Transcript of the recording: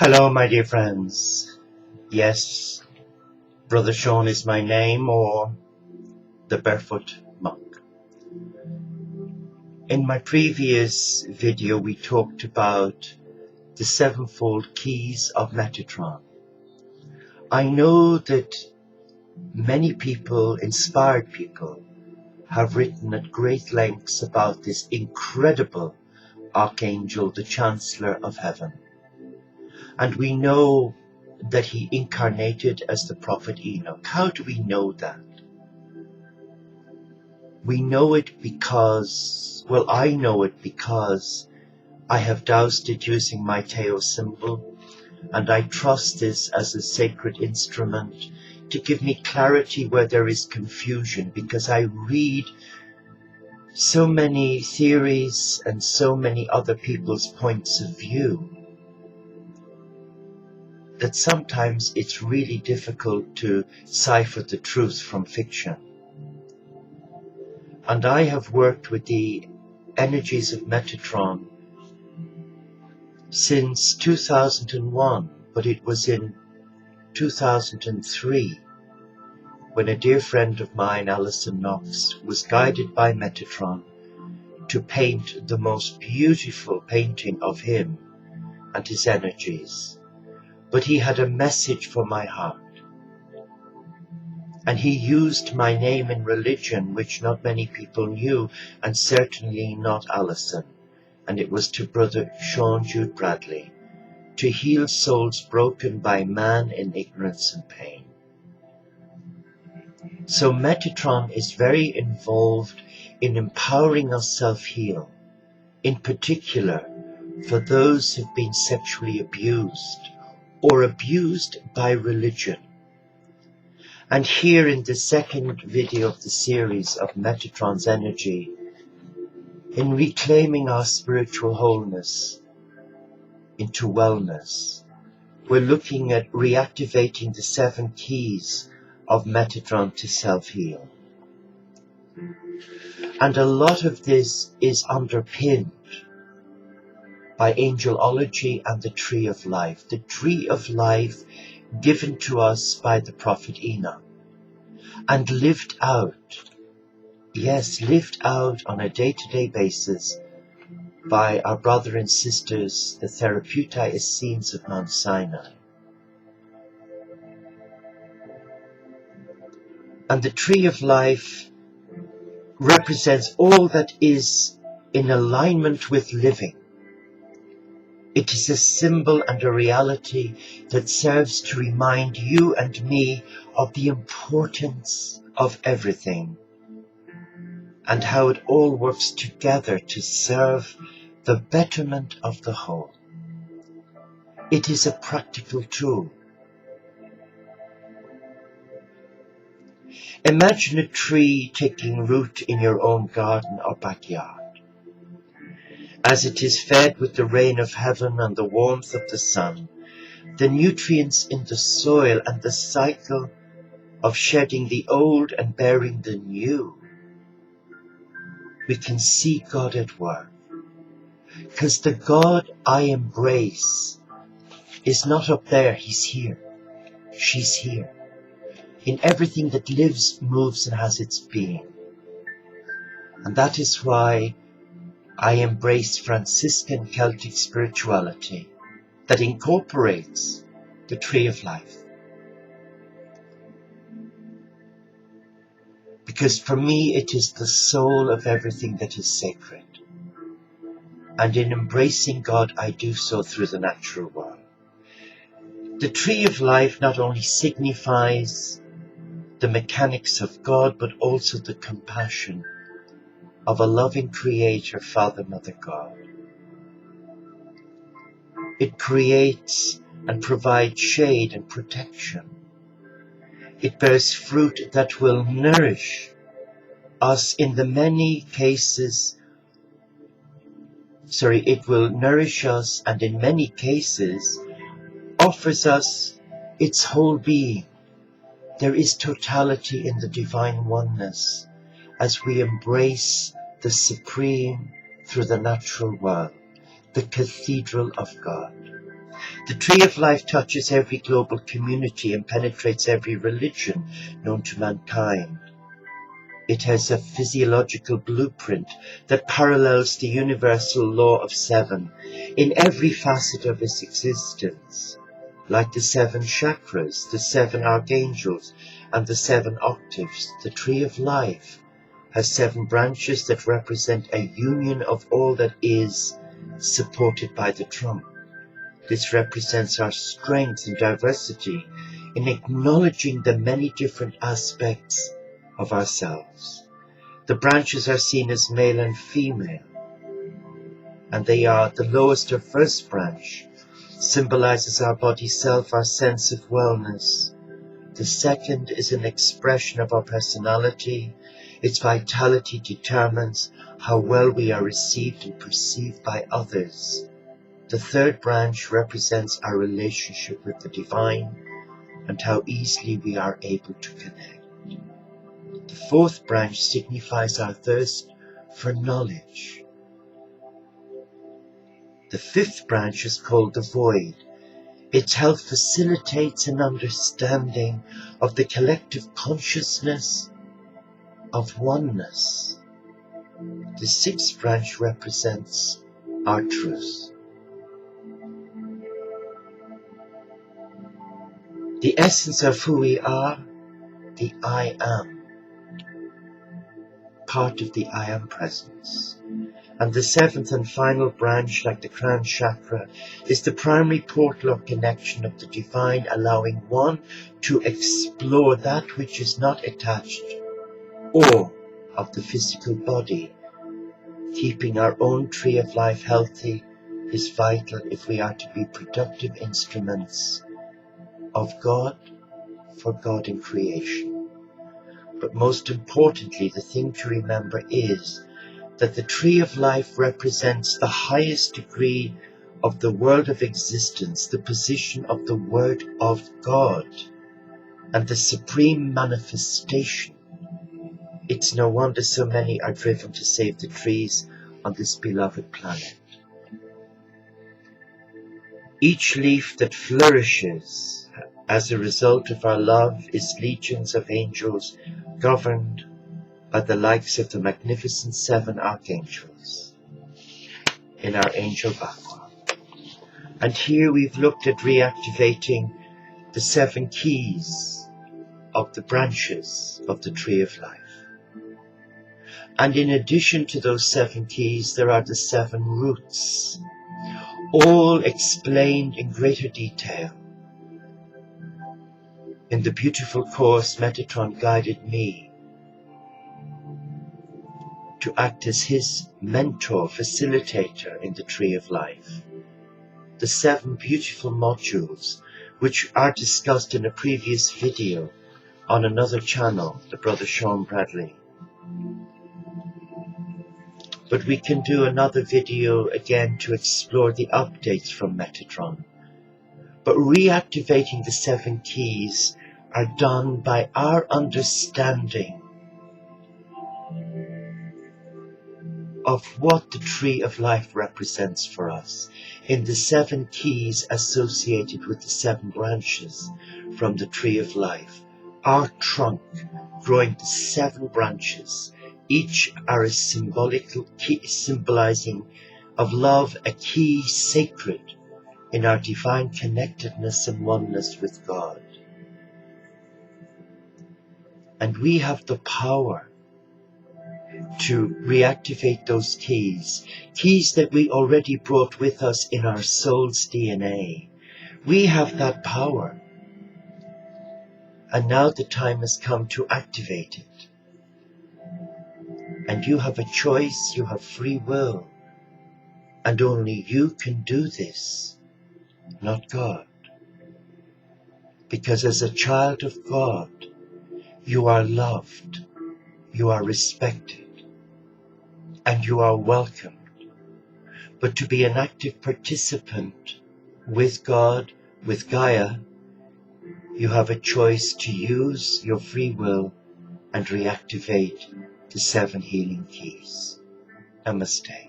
Hello, my dear friends. Yes, Brother Sean is my name, or the Barefoot Monk. In my previous video, we talked about the sevenfold keys of Metatron. I know that many people, inspired people, have written at great lengths about this incredible Archangel, the Chancellor of Heaven. And we know that he incarnated as the prophet Enoch. How do we know that? We know it because, well, I know it because I have doused it using my Teo symbol, and I trust this as a sacred instrument to give me clarity where there is confusion, because I read so many theories and so many other people's points of view that sometimes it's really difficult to cipher the truth from fiction. And I have worked with the energies of Metatron since 2001, but it was in 2003 when a dear friend of mine, Alison Knox, was guided by Metatron to paint the most beautiful painting of him and his energies. But he had a message for my heart. And he used my name in religion, which not many people knew, and certainly not Alison. And it was to Brother Sean Jude Bradley, to heal souls broken by man in ignorance and pain. So Metatron is very involved in empowering us self-heal, in particular for those who've been sexually abused or abused by religion. And here in the second video of the series of Metatron's energy, in reclaiming our spiritual wholeness into wellness, we're looking at reactivating the 7 keys of Metatron to self-heal. And a lot of this is underpinned by angelology and the tree of life. The tree of life given to us by the prophet Enoch and lived out, yes, lived out on a day-to-day basis by our brother and sisters, the Therapeutai Essenes of Mount Sinai. And the tree of life represents all that is in alignment with living. It is a symbol and a reality that serves to remind you and me of the importance of everything and how it all works together to serve the betterment of the whole. It is a practical tool. Imagine a tree taking root in your own garden or backyard. As it is fed with the rain of heaven and the warmth of the sun, the nutrients in the soil and the cycle of shedding the old and bearing the new, we can see God at work. Because the God I embrace is not up there, He's here. She's here. In everything that lives, moves, and has its being. And that is why I embrace Franciscan Celtic spirituality that incorporates the tree of life. Because for me it is the soul of everything that is sacred. And in embracing God, I do so through the natural world. The tree of life not only signifies the mechanics of God, but also the compassion of a loving Creator, Father, Mother, God. It creates and provides shade and protection. It bears fruit that will nourish us in the many cases. It will nourish us and in many cases offers us its whole being. There is totality in the divine oneness as we embrace the supreme through the natural world, the cathedral of God. The tree of life touches every global community and penetrates every religion known to mankind. It has a physiological blueprint that parallels the universal law of seven in every facet of its existence. Like the seven chakras, the seven archangels, and the seven octaves, the tree of life has seven branches that represent a union of all that is, supported by the trunk. This represents our strength and diversity in acknowledging the many different aspects of ourselves. The branches are seen as male and female, and they are the lowest or first branch, symbolizes our body self, our sense of wellness. The second is an expression of our personality. Its vitality determines how well we are received and perceived by others. The third branch represents our relationship with the divine and how easily we are able to connect. The fourth branch signifies our thirst for knowledge. The fifth branch is called the void. Its health facilitates an understanding of the collective consciousness of oneness. The sixth branch represents our truth. The essence of who we are, the I am, part of the I am presence. And the seventh and final branch, like the crown chakra, is the primary portal or connection of the divine, allowing one to explore that which is not attached or of the physical body. Keeping our own tree of life healthy is vital if we are to be productive instruments of God for God in creation. But most importantly, the thing to remember is that the tree of life represents the highest degree of the world of existence, the position of the Word of God, and the supreme manifestation. It's no wonder so many are driven to save the trees on this beloved planet. Each leaf that flourishes as a result of our love is legions of angels governed by the likes of the magnificent seven archangels in our angel background. And here we've looked at reactivating the seven keys of the branches of the tree of life. And in addition to those seven keys, there are the seven roots, all explained in greater detail. In the beautiful course, Metatron guided me to act as his mentor, facilitator in the tree of life. The seven beautiful modules, which are discussed in a previous video on another channel, the brother Sean Bradley. But we can do another video again to explore the updates from Metatron. But reactivating the seven keys are done by our understanding of what the tree of life represents for us in the seven keys associated with the seven branches from the tree of life. Our trunk growing the seven branches, each are a symbolical key symbolizing of love, a key sacred in our divine connectedness and oneness with God. And we have the power to reactivate those keys that we already brought with us in our soul's DNA. We have that power. And now the time has come to activate it. And you have a choice, you have free will. And only you can do this, not God. Because as a child of God, you are loved, you are respected, and you are welcomed. But to be an active participant with God, with Gaia, you have a choice to use your free will and reactivate the seven healing keys. Namaste.